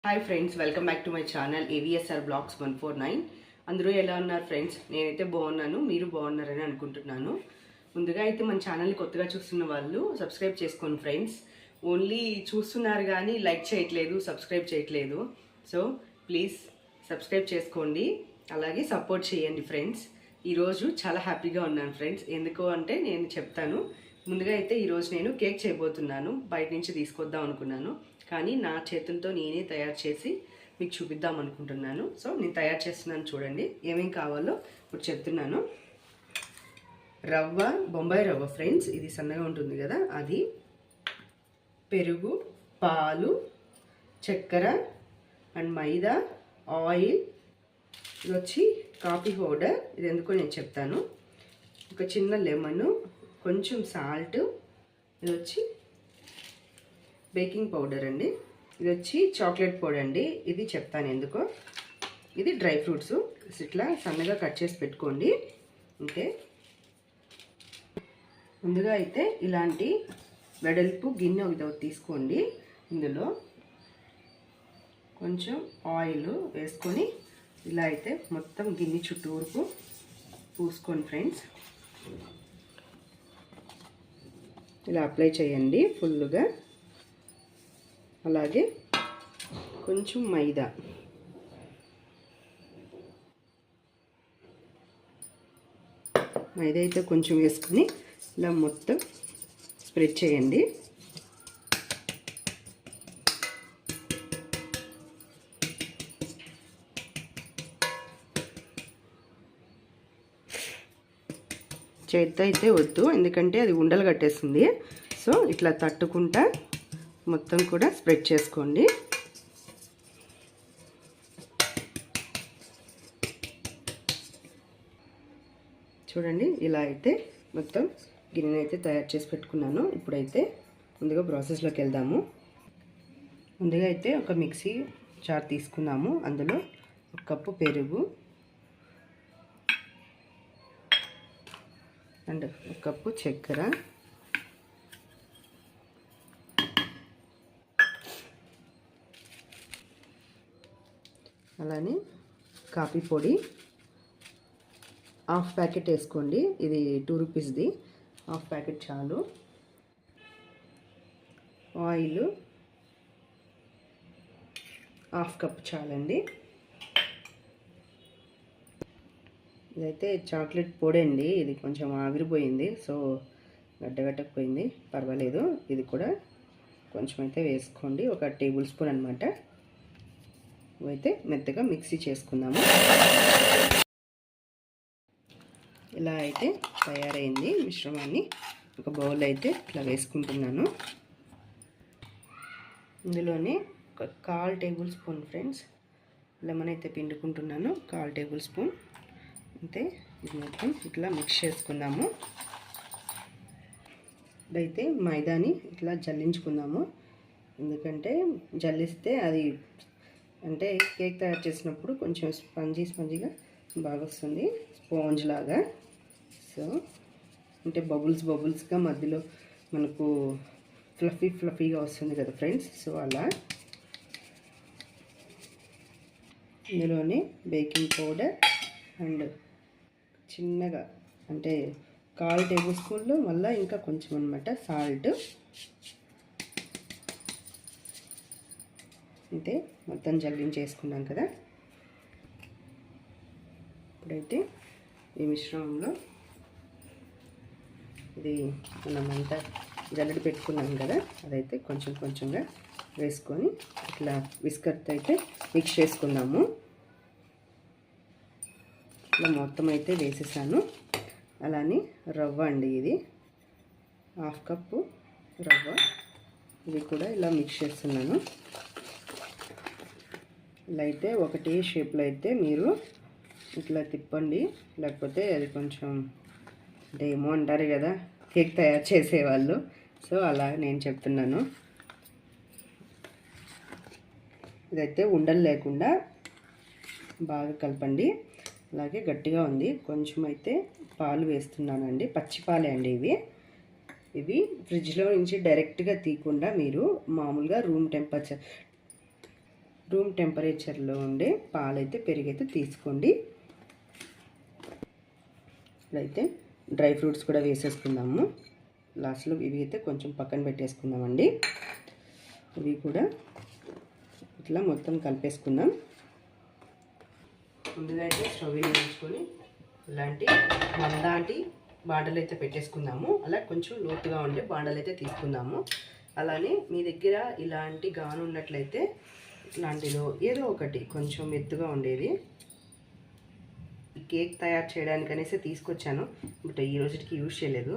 Hi friends, welcome back to my channel AVSR blogs 149. అందరూ ఎలా ఉన్నారు ఫ్రెండ్స్? నేనైతే బాగున్నాను, మీరు బాగున్నారని అనుకుంటున్నాను. ముందుగా అయితే మన ఛానల్ని కొత్తగా చూస్తున్న వాళ్ళు సబ్స్క్రైబ్ చేసుకోండి ఫ్రెండ్స్. ఓన్లీ చూస్తున్నారు కానీ లైక్ చేయట్లేదు, సబ్స్క్రైబ్ చేయట్లేదు. సో ప్లీజ్ సబ్స్క్రైబ్ చేసుకోండి, అలాగే సపోర్ట్ చేయండి ఫ్రెండ్స్. ఈరోజు చాలా హ్యాపీగా ఉన్నాను ఫ్రెండ్స్. ఎందుకు అంటే నేను చెప్తాను. ముందుగా అయితే ఈరోజు నేను కేక్ చేయబోతున్నాను. బయట నుంచి తీసుకొద్దాం అనుకున్నాను, కానీ నా చేతులతో నేనే తయారు చేసి మీకు చూపిద్దాం అనుకుంటున్నాను. సో నేను తయారు చేస్తున్నాను, చూడండి ఏమేం కావాలో ఇప్పుడు చెప్తున్నాను. రవ్వ, బొంబాయి రవ్వ ఫ్రెండ్స్, ఇది సన్నగా ఉంటుంది కదా, అది, పెరుగు, పాలు, చక్కెర అండ్ మైదా, ఆయిల్, ఇది వచ్చి కాఫీ పౌడర్, ఇది ఎందుకో నేను చెప్తాను. ఒక చిన్న లెమను, కొంచెం సాల్ట్, ఇది వచ్చి బేకింగ్ పౌడర్ అండి, ఇది వచ్చి చాక్లెట్ పౌడర్ అండి, ఇది చెప్తాను ఎందుకో. ఇది డ్రై ఫ్రూట్స్, ఇట్లా సన్నగా కట్ చేసి పెట్టుకోండి. ఓకే, ముందుగా అయితే ఇలాంటి వెడల్పు గిన్నె ఒకటి తీసుకోండి. ఇందులో కొంచెం ఆయిల్ వేసుకొని ఇలా అయితే మొత్తం గిన్నె చుట్టూరుకు పూసుకోండి ఫ్రెండ్స్. ఇలా అప్లై చేయండి ఫుల్గా. అలాగే కొంచెం మైదా, అయితే కొంచెం వేసుకొని ఇలా మొత్తం స్ప్రెడ్ చేయండి. చేత్తో అయితే వద్దు, ఎందుకంటే అది ఉండలు కట్టేస్తుంది. సో ఇట్లా తట్టుకుంటా మొత్తం కూడా స్ప్రెడ్ చేసుకోండి. చూడండి, ఇలా అయితే మొత్తం గిన్నె అయితే తయారు చేసి పెట్టుకున్నాను. ఇప్పుడైతే ముందుగా ప్రాసెస్లోకి వెళ్దాము. ముందుగా అయితే ఒక మిక్సీ జార్ తీసుకున్నాము. అందులో ఒక కప్పు పెరుగు అండ్ ఒక కప్పు చక్కెర, అలానే కాఫీ పొడి హాఫ్ ప్యాకెట్ వేసుకోండి. ఇది 2 రూపీస్ది, హాఫ్ ప్యాకెట్ చాలు. ఆయిల్ హాఫ్ కప్ చాలండి. ఇదైతే చాక్లెట్ పొడి అండి, ఇది కొంచెం ఆవిరిపోయింది, సో గడ్డగట్టకపోయింది, పర్వాలేదు. ఇది కూడా కొంచెం అయితే వేసుకోండి, ఒక టేబుల్ స్పూన్ అనమాట. ఇవైతే మెత్తగా మిక్సీ చేసుకుందాము. ఇలా అయితే తయారైంది మిశ్రమాన్ని. ఒక బౌల్ అయితే ఇట్లా వేసుకుంటున్నాను. ఇందులోనే ఒక 1/4 టేబుల్ స్పూన్ ఫ్రెండ్స్ లెమన్ అయితే పిండుకుంటున్నాను, 1/4 టేబుల్ స్పూన్ అంతే. ఇది మొత్తం ఇట్లా మిక్స్ చేసుకుందాము. ఇదైతే మైదాని ఇట్లా జల్లించుకుందాము, ఎందుకంటే జల్లిస్తే అది అంటే కేక్ తయారు చేసినప్పుడు కొంచెం స్పంజీగా బాగా వస్తుంది, స్పాంజ్ లాగా. సో అంటే బబుల్స్గా మధ్యలో మనకు ఫ్లఫీగా వస్తుంది కదా ఫ్రెండ్స్. సో అలా ఇందులోనే బేకింగ్ పౌడర్ అండ్ చిన్నగా అంటే 1/4 టేబుల్ స్పూన్లో మళ్ళీ ఇంకా కొంచెం అనమాట సాల్ట్. అంటే మొత్తం జల్లించేసుకున్నాం కదా. ఇప్పుడైతే ఈ మిశ్రమంలో ఇది మనమంతా జల్లెడ పెట్టుకున్నాం కదా, అదైతే కొంచెంగా వేసుకొని ఇట్లా విస్కర్తో అయితే మిక్స్ చేసుకున్నాము. ఇలా మొత్తం అయితే వేసేసాను. అలానే రవ్వ అండి, ఇది హాఫ్ కప్పు రవ్వ, ఇది కూడా ఇలా మిక్స్ చేస్తున్నాను. ఇలా అయితే ఒకటే షేప్లో అయితే మీరు ఇట్లా తిప్పండి, లేకపోతే అది కొంచెం అంటే ఏమో అంటారు కదా కేక్ తయారు చేసేవాళ్ళు. సో అలా నేను చెప్తున్నాను. ఇదైతే ఉండలు లేకుండా బాగా కలపండి. అలాగే గట్టిగా ఉంది, కొంచెం అయితే పాలు వేస్తున్నానండి, పచ్చి పాలే అండి ఇవి. ఇవి ఫ్రిడ్జ్లో నుంచి డైరెక్ట్గా తీయకుండా మీరు మామూలుగా రూమ్ రూమ్ టెంపరేచర్లో ఉండే పాలైతే పెరుగైతే తీసుకోండి. ఇప్పుడైతే డ్రై ఫ్రూట్స్ కూడా వేసేసుకుందాము. లాస్ట్లో ఇవి అయితే కొంచెం పక్కన పెట్టేసుకుందామండి. ఇవి కూడా ఇట్లా మొత్తం కలిపేసుకుందాం. ముందుగా అయితే స్టవ్ వేయించుకొని ఇలాంటి మందాటి బాండలు అయితే పెట్టేసుకుందాము. అలా కొంచెం లోతుగా ఉండే బాండలు అయితే తీసుకుందాము. అలానే మీ దగ్గర ఇలాంటి గాను ఉన్నట్లయితే ఇలాంటిలో ఏదో ఒకటి కొంచెం ఎత్తుగా ఉండేది కేక్ తయారు చేయడానికి అనేసి తీసుకొచ్చాను. బట్ ఈ రోజుకి యూజ్ చేయలేదు.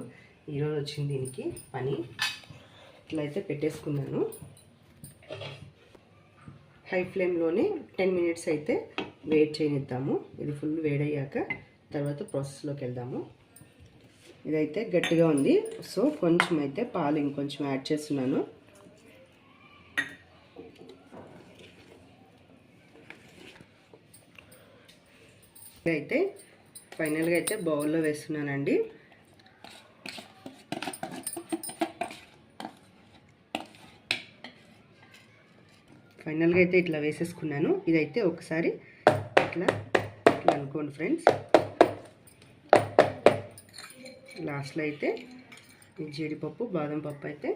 ఈరోజు వచ్చింది దీనికి పని. ఇట్లా అయితే పెట్టేసుకున్నాను. హై ఫ్లేమ్లోనే 10 మినిట్స్ అయితే వెయిట్ చేయనిద్దాము. ఇది ఫుల్ వేడయ్యాక తర్వాత ప్రాసెస్లోకి వెళ్దాము. ఇదైతే గట్టిగా ఉంది, సో కొంచెం అయితే పాలు ఇంకొంచెం యాడ్ చేస్తున్నాను. అయితే ఫైనల్గా అయితే బౌల్లో వేస్తున్నానండి. ఫైనల్గా అయితే ఇట్లా వేసేసుకున్నాను. ఇదైతే ఒకసారి ఇట్లా ఇట్లా అనుకోండి ఫ్రెండ్స్. లాస్ట్లో అయితే ఈ జీడిపప్పు బాదం పప్పు అయితే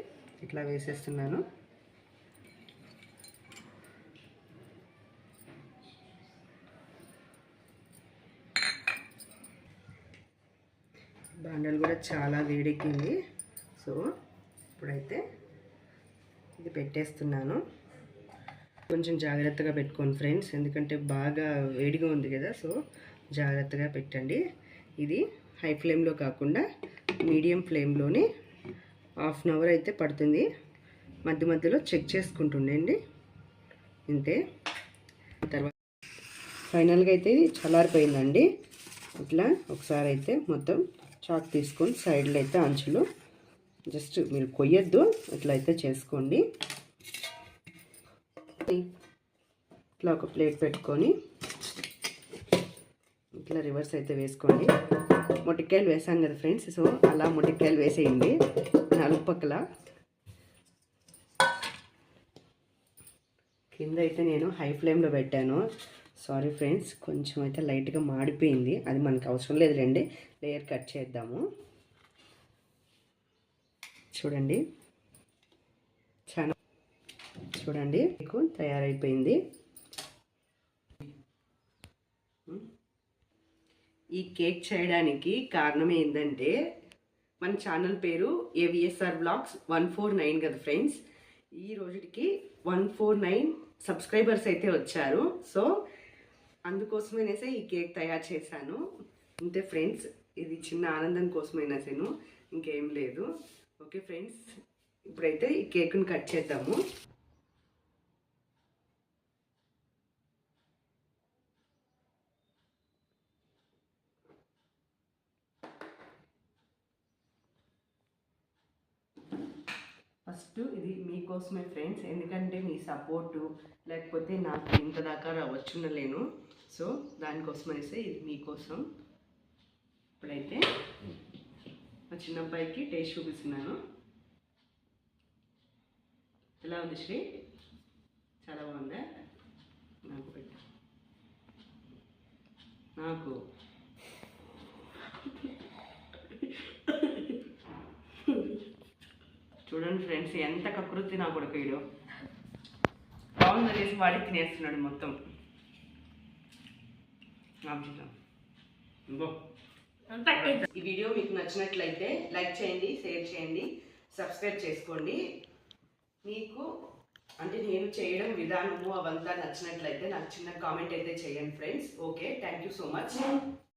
ఇట్లా వేసేస్తున్నాను. బాండలు కూడా చాలా వేడెక్కింది. సో ఇప్పుడైతే ఇది పెట్టేస్తున్నాను. కొంచెం జాగ్రత్తగా పెట్టుకోండి ఫ్రెండ్స్, ఎందుకంటే బాగా వేడిగా ఉంది కదా. సో జాగ్రత్తగా పెట్టండి. ఇది హై ఫ్లేమ్లో కాకుండా మీడియం ఫ్లేమ్లోనే హాఫ్ అన్ అవర్ అయితే పడుతుంది. మధ్య మధ్యలో చెక్ చేసుకుంటుండండి. ఇంతే. తర్వాత ఫైనల్గా అయితే ఇది చల్లారిపోయిందండి. ఇట్లా ఒకసారి అయితే మొత్తం చాక్ తీసుకొని సైడ్లో అయితే అంచులు జస్ట్ మీరు కొయ్యొద్దు, ఇట్లా అయితే చేసుకోండి. ఇట్లా ఒక ప్లేట్ పెట్టుకొని ఇట్లా రివర్స్ అయితే వేసుకోండి. మొటికాయలు వేసాం కదా ఫ్రెండ్స్, సో అలా మొటికాయలు వేసేయండి నాలుగు పక్కల. కింద అయితే నేను హై ఫ్లేమ్లో పెట్టాను. సారీ ఫ్రెండ్స్, కొంచెం అయితే లైట్గా మాడిపోయింది. అది మనకు అవసరం లేదులేండి. లేయర్ కట్ చేద్దాము. చూడండి, చాలా చూడండి మీకు తయారైపోయింది. ఈ కేక్ చేయడానికి కారణం ఏంటంటే మన ఛానల్ పేరు ఏవిఎస్ఆర్ బ్లాగ్స్ 149 కదా ఫ్రెండ్స్. ఈ రోజుకి 149 సబ్స్క్రైబర్స్ అయితే వచ్చారు. సో అందుకోసమేనేసే ఈ కేక్ తయారు చేశాను. అంతే ఫ్రెండ్స్, ఇది చిన్న ఆనందం కోసమైనాసేను, ఇంకేం లేదు. ఓకే ఫ్రెండ్స్, ఇప్పుడైతే ఈ కేక్ని కట్ చేద్దాము. ఫస్ట్ ఇది మీకోసమే ఫ్రెండ్స్, ఎందుకంటే మీ సపోర్టు లేకపోతే నాకు ఇంత దాకా వచ్చుండలేను. సో దానికోసం అనేసి ఇది మీకోసం. ఇప్పుడైతే మా చిన్న అబ్బాయికి టేస్ట్ చూపిస్తున్నాను. ఎలా ఉంది శ్రీ? చాలా బాగుందా? నాకు పెట్టు. నాకు చూడండి ఫ్రెండ్స్, ఎంత కకృతి నా కొడుకు వీడు. బాగుందనేసి వాడి తినేస్తున్నాడు మొత్తం. ఈ వీడియో మీకు నచ్చినట్లయితే లైక్ చేయండి, షేర్ చేయండి, సబ్స్క్రైబ్ చేసుకోండి. మీకు అంటే నేను చేయడం విధానము అవంతా నచ్చినట్లయితే నాకు చిన్న కామెంట్ అయితే చేయండి friends. Okay, thank you so much.